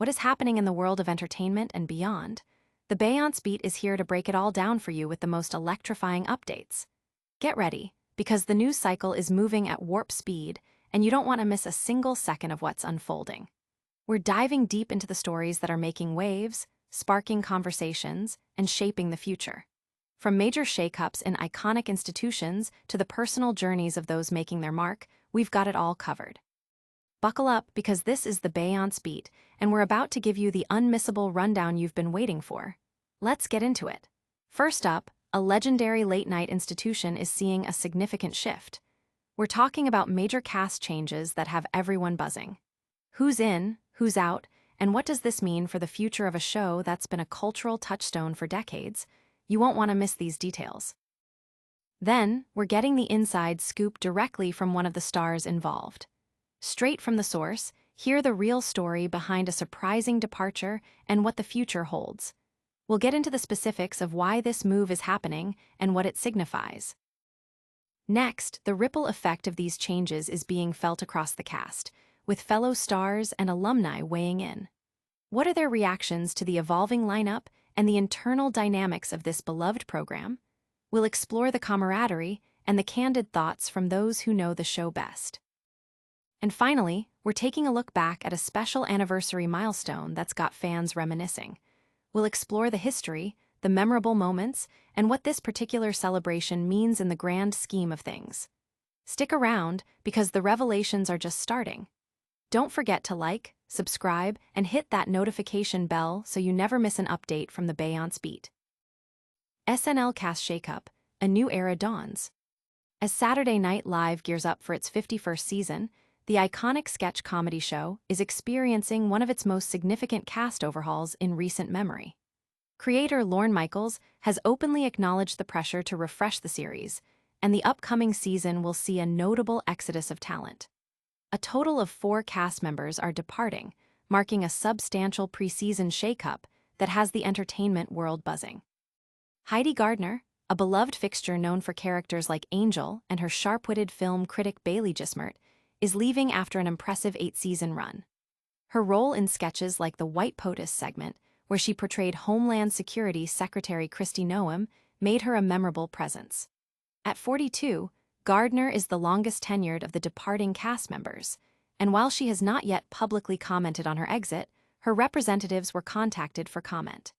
what is happening in the world of entertainment and beyond. The Beyonce Beat is here to break it all down for you with the most electrifying updates. Get ready, because the news cycle is moving at warp speed, and you don't want to miss a single second of what's unfolding. We're diving deep into the stories that are making waves, sparking conversations, and shaping the future. From major shakeups in iconic institutions to the personal journeys of those making their mark, we've got it all covered. Buckle up, because this is the Beyonce Beat, and we're about to give you the unmissable rundown you've been waiting for. Let's get into it. First up, a legendary late-night institution is seeing a significant shift. We're talking about major cast changes that have everyone buzzing. Who's in, who's out, and what does this mean for the future of a show that's been a cultural touchstone for decades? You won't want to miss these details. Then, we're getting the inside scoop directly from one of the stars involved. Straight from the source, hear the real story behind a surprising departure and what the future holds. We'll get into the specifics of why this move is happening and what it signifies. Next, the ripple effect of these changes is being felt across the cast, with fellow stars and alumni weighing in. What are their reactions to the evolving lineup and the internal dynamics of this beloved program? We'll explore the camaraderie and the candid thoughts from those who know the show best. And finally, we're taking a look back at a special anniversary milestone that's got fans reminiscing. We'll explore the history, the memorable moments, and what this particular celebration means in the grand scheme of things. Stick around, because the revelations are just starting. Don't forget to like, subscribe, and hit that notification bell so you never miss an update from the Beyonce Beat. SNL cast shakeup, a new era dawns. As Saturday Night Live gears up for its 51st season, the iconic sketch comedy show is experiencing one of its most significant cast overhauls in recent memory. Creator Lorne Michaels has openly acknowledged the pressure to refresh the series, and the upcoming season will see a notable exodus of talent. A total of 4 cast members are departing, marking a substantial preseason shakeup that has the entertainment world buzzing. Heidi Gardner, a beloved fixture known for characters like Angel and her sharp-witted film critic Bailey Gismert, is leaving after an impressive 8-season run. Her role in sketches like the White POTUS segment, where she portrayed Homeland Security Secretary Kristi Noem, made her a memorable presence. At 42, Gardner is the longest tenured of the departing cast members, and while she has not yet publicly commented on her exit, her representatives were contacted for comment.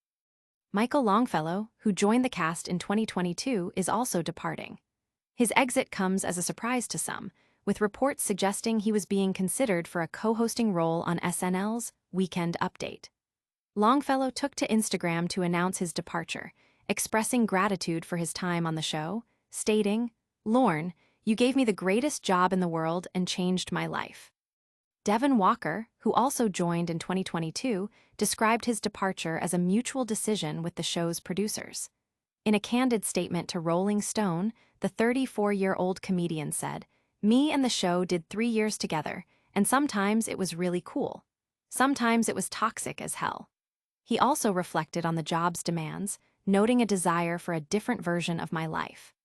Michael Longfellow, who joined the cast in 2022, is also departing. His exit comes as a surprise to some, with reports suggesting he was being considered for a co-hosting role on SNL's Weekend Update. Longfellow took to Instagram to announce his departure, expressing gratitude for his time on the show, stating, "Lorne, you gave me the greatest job in the world and changed my life." Devon Walker, who also joined in 2022, described his departure as a mutual decision with the show's producers. In a candid statement to Rolling Stone, the 34-year-old comedian said, "Me and the show did 3 years together, and sometimes it was really cool. Sometimes it was toxic as hell." He also reflected on the job's demands, noting a desire for a different version of my life.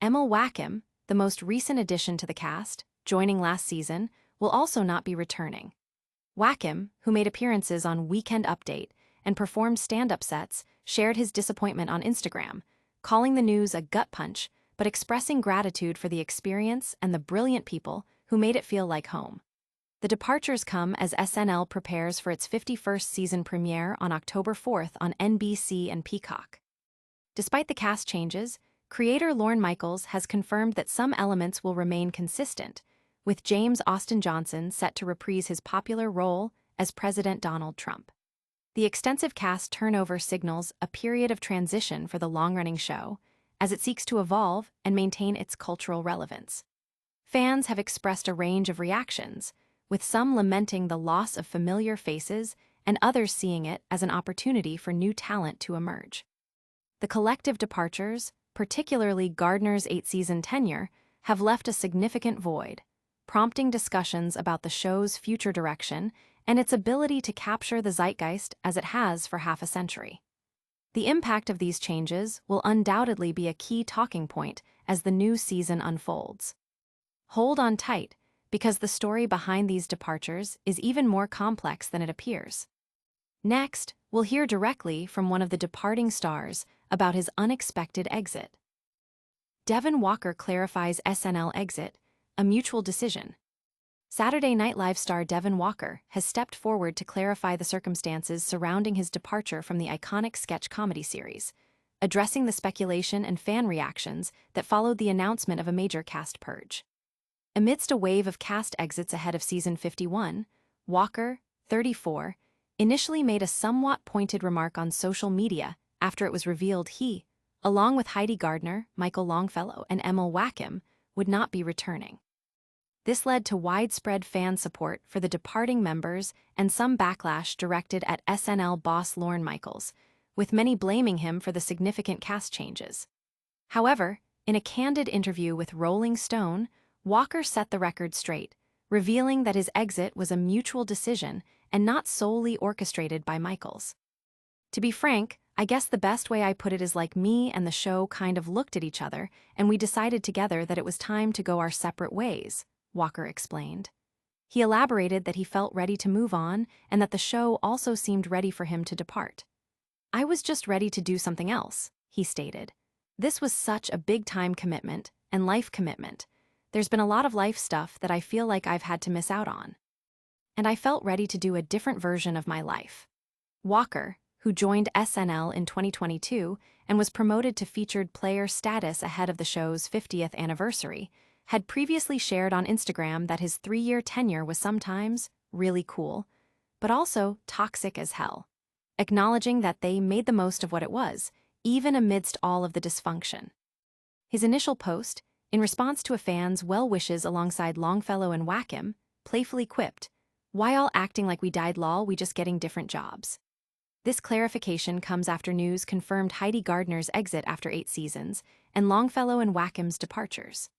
Emil Wakim, the most recent addition to the cast, joining last season, will also not be returning. Wakim, who made appearances on Weekend Update and performed stand-up sets, shared his disappointment on Instagram, calling the news a gut punch, but expressing gratitude for the experience and the brilliant people who made it feel like home. The departures come as SNL prepares for its 51st season premiere on October 4th on NBC and Peacock. Despite the cast changes, creator Lorne Michaels has confirmed that some elements will remain consistent, with James Austin Johnson set to reprise his popular role as President Donald Trump. The extensive cast turnover signals a period of transition for the long-running show, as it seeks to evolve and maintain its cultural relevance. Fans have expressed a range of reactions, with some lamenting the loss of familiar faces and others seeing it as an opportunity for new talent to emerge. The collective departures, particularly Gardner's 8-season tenure, have left a significant void, prompting discussions about the show's future direction and its ability to capture the zeitgeist as it has for half a century. The impact of these changes will undoubtedly be a key talking point as the new season unfolds. Hold on tight, because the story behind these departures is even more complex than it appears. Next, we'll hear directly from one of the departing stars about his unexpected exit. Devon Walker clarifies SNL exit, a mutual decision. Saturday Night Live star Devon Walker has stepped forward to clarify the circumstances surrounding his departure from the iconic sketch comedy series, addressing the speculation and fan reactions that followed the announcement of a major cast purge. Amidst a wave of cast exits ahead of season 51, Walker, 34, initially made a somewhat pointed remark on social media after it was revealed he, along with Heidi Gardner, Michael Longfellow, and Emil Wakim, would not be returning. This led to widespread fan support for the departing members and some backlash directed at SNL boss Lorne Michaels, with many blaming him for the significant cast changes. However, in a candid interview with Rolling Stone, Walker set the record straight, revealing that his exit was a mutual decision and not solely orchestrated by Michaels. To be frank, I guess the best way I put it is like me and the show kind of looked at each other and we decided together that it was time to go our separate ways, Walker explained. He elaborated that he felt ready to move on and that the show also seemed ready for him to depart. I was just ready to do something else, he stated. This was such a big-time commitment and life commitment. There's been a lot of life stuff that I feel like I've had to miss out on. And I felt ready to do a different version of my life. Walker, who joined SNL in 2022 and was promoted to featured player status ahead of the show's 50th anniversary, had previously shared on Instagram that his 3-year tenure was sometimes really cool, but also toxic as hell, acknowledging that they made the most of what it was, even amidst all of the dysfunction. His initial post, in response to a fan's well wishes alongside Longfellow and Wakim, playfully quipped, "Why all acting like we died lol, we just getting different jobs." This clarification comes after news confirmed Heidi Gardner's exit after 8 seasons and Longfellow and Wakim's departures.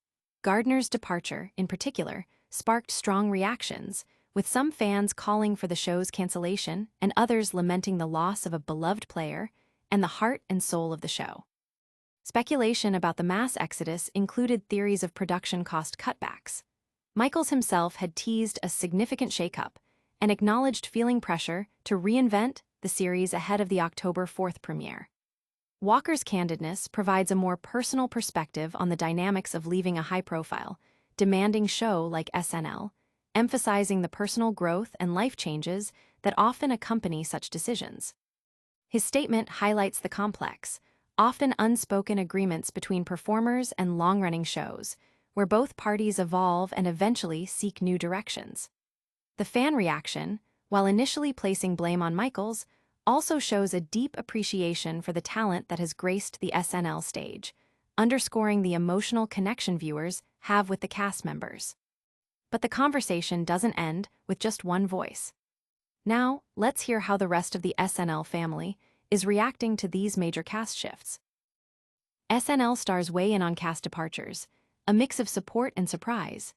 Gardner's departure, in particular, sparked strong reactions, with some fans calling for the show's cancellation and others lamenting the loss of a beloved player and the heart and soul of the show. Speculation about the mass exodus included theories of production cost cutbacks. Michaels himself had teased a significant shakeup and acknowledged feeling pressure to reinvent the series ahead of the October 4th premiere. Walker's candidness provides a more personal perspective on the dynamics of leaving a high-profile, demanding show like SNL, emphasizing the personal growth and life changes that often accompany such decisions. His statement highlights the complex, often unspoken agreements between performers and long-running shows, where both parties evolve and eventually seek new directions. The fan reaction, while initially placing blame on Michaels, also shows a deep appreciation for the talent that has graced the SNL stage, underscoring the emotional connection viewers have with the cast members. But the conversation doesn't end with just one voice. Now, let's hear how the rest of the SNL family is reacting to these major cast shifts. SNL stars weigh in on cast departures, a mix of support and surprise.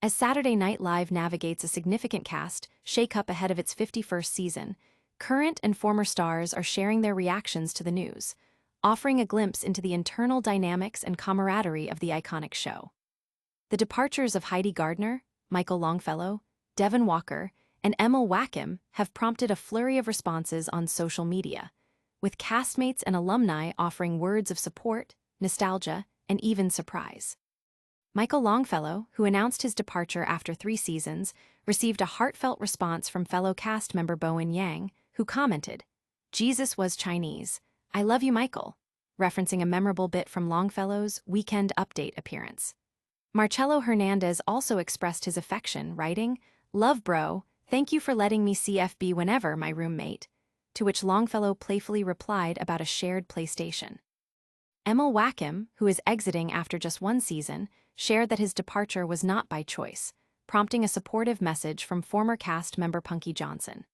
As Saturday Night Live navigates a significant cast shakeup ahead of its 51st season, current and former stars are sharing their reactions to the news, offering a glimpse into the internal dynamics and camaraderie of the iconic show. The departures of Heidi Gardner, Michael Longfellow, Devon Walker, and Emil Wakim have prompted a flurry of responses on social media, with castmates and alumni offering words of support, nostalgia, and even surprise. Michael Longfellow, who announced his departure after 3 seasons, received a heartfelt response from fellow cast member Bowen, who commented, "Jesus was Chinese. I love you, Michael," referencing a memorable bit from Longfellow's Weekend Update appearance. Marcello Hernandez also expressed his affection, writing, "Love bro, thank you for letting me CFB whenever, my roommate," to which Longfellow playfully replied about a shared PlayStation. Emil Wakim, who is exiting after just 1 season, shared that his departure was not by choice, prompting a supportive message from former cast member Punky Johnson.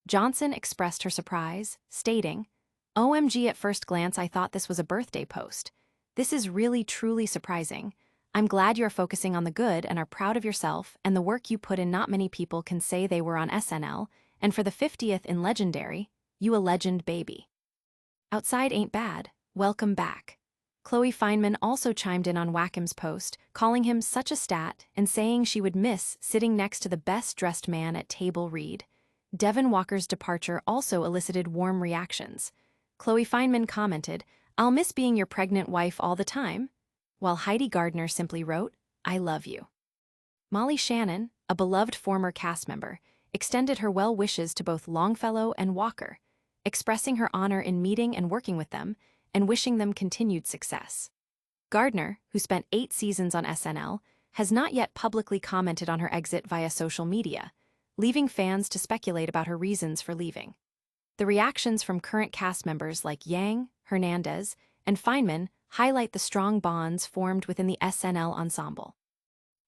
Johnson expressed her surprise, stating, "OMG, at first glance I thought this was a birthday post. This is really truly surprising. I'm glad you're focusing on the good and are proud of yourself and the work you put in. Not many people can say they were on SNL, and for the 50th in Legendary, you a legend baby. Outside ain't bad, welcome back." Chloe Fineman also chimed in on Wakim's post, calling him such a stat and saying she would miss sitting next to the best-dressed man at table read. Devon Walker's departure also elicited warm reactions. Chloe Fineman commented, "I'll miss being your pregnant wife all the time," while Heidi Gardner simply wrote, "I love you." Molly Shannon, a beloved former cast member, extended her well wishes to both Longfellow and Walker, expressing her honor in meeting and working with them and wishing them continued success. Gardner, who spent 8 seasons on SNL, has not yet publicly commented on her exit via social media, leaving fans to speculate about her reasons for leaving. The reactions from current cast members like Yang, Hernandez, and Fineman highlight the strong bonds formed within the SNL ensemble.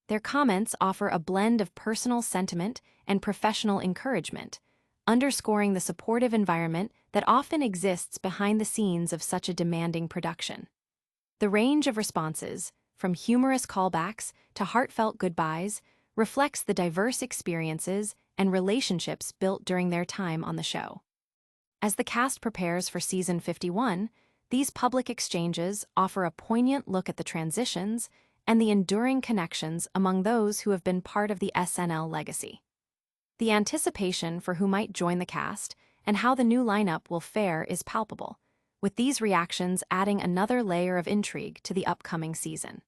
Their comments offer a blend of personal sentiment and professional encouragement, underscoring the supportive environment that often exists behind the scenes of such a demanding production. The range of responses, from humorous callbacks to heartfelt goodbyes, reflects the diverse experiences and relationships built during their time on the show. As the cast prepares for season 51, these public exchanges offer a poignant look at the transitions and the enduring connections among those who have been part of the SNL legacy. The anticipation for who might join the cast and how the new lineup will fare is palpable, with these reactions adding another layer of intrigue to the upcoming season.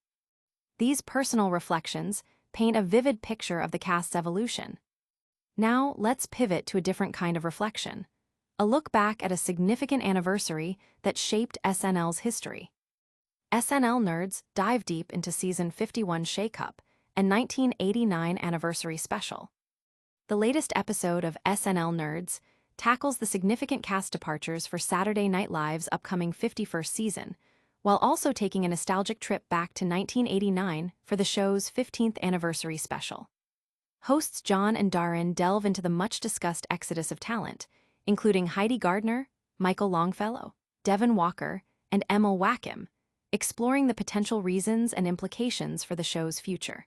These personal reflections paint a vivid picture of the cast's evolution. Now, let's pivot to a different kind of reflection, a look back at a significant anniversary that shaped SNL's history. SNL nerds dive deep into season 51 Shake-Up and 1989 anniversary special. The latest episode of SNL Nerds tackles the significant cast departures for Saturday Night Live's upcoming 51st season, while also taking a nostalgic trip back to 1989 for the show's 15th anniversary special. Hosts John and Darren delve into the much-discussed exodus of talent, including Heidi Gardner, Michael Longfellow, Devon Walker, and Emil Wakim, exploring the potential reasons and implications for the show's future.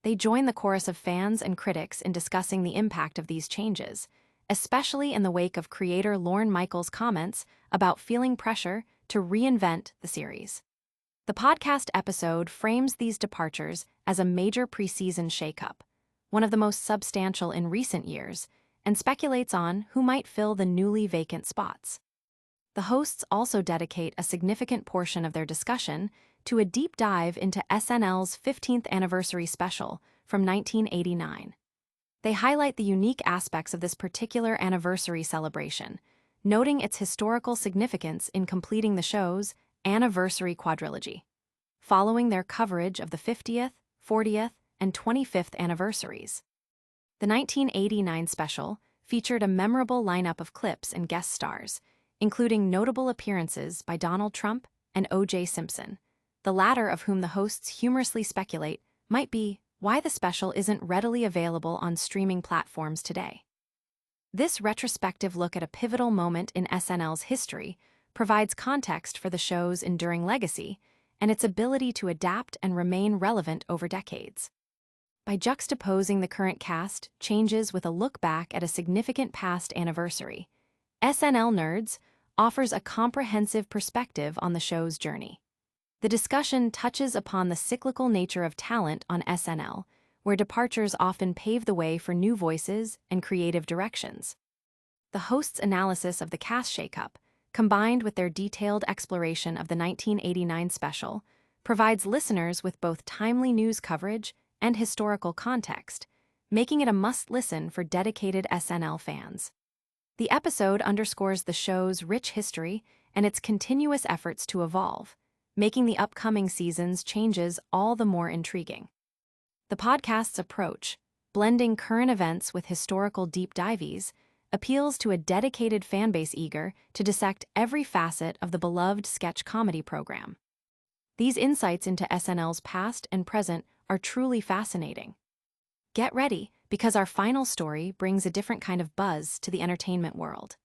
They join the chorus of fans and critics in discussing the impact of these changes, especially in the wake of creator Lorne Michaels' comments about feeling pressure to reinvent the series. The podcast episode frames these departures as a major preseason shakeup, one of the most substantial in recent years, and speculates on who might fill the newly vacant spots. The hosts also dedicate a significant portion of their discussion to a deep dive into SNL's 15th anniversary special from 1989. They highlight the unique aspects of this particular anniversary celebration, noting its historical significance in completing the show's anniversary quadrilogy. Following their coverage of the 50th, 40th, and 25th anniversaries. The 1989 special featured a memorable lineup of clips and guest stars, including notable appearances by Donald Trump and O.J. Simpson, the latter of whom the hosts humorously speculate might be why the special isn't readily available on streaming platforms today. This retrospective look at a pivotal moment in SNL's history provides context for the show's enduring legacy and its ability to adapt and remain relevant over decades. By juxtaposing the current cast changes with a look back at a significant past anniversary, SNL Nerds offers a comprehensive perspective on the show's journey. The discussion touches upon the cyclical nature of talent on SNL, where departures often pave the way for new voices and creative directions. The hosts' analysis of the cast shakeup, combined with their detailed exploration of the 1989 special, provides listeners with both timely news coverage and historical context, making it a must-listen for dedicated SNL fans. The episode underscores the show's rich history and its continuous efforts to evolve, making the upcoming season's changes all the more intriguing. The podcast's approach, blending current events with historical deep dives, appeals to a dedicated fanbase eager to dissect every facet of the beloved sketch comedy program. These insights into SNL's past and present are truly fascinating. Get ready, because our final story brings a different kind of buzz to the entertainment world.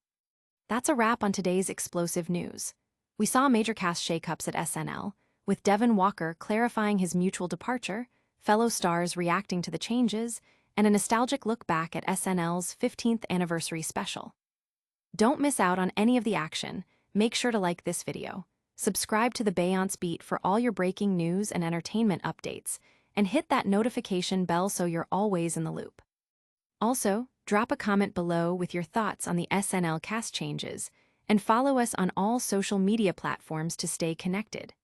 That's a wrap on today's explosive news. We saw major cast shakeups at SNL, with Devon Walker clarifying his mutual departure, fellow stars reacting to the changes, and a nostalgic look back at SNL's 15th anniversary special. Don't miss out on any of the action. Make sure to like this video, subscribe to the Beyonce Beat for all your breaking news and entertainment updates, and hit that notification bell so you're always in the loop. Also, Drop a comment below with your thoughts on the SNL cast changes, and follow us on all social media platforms to stay connected.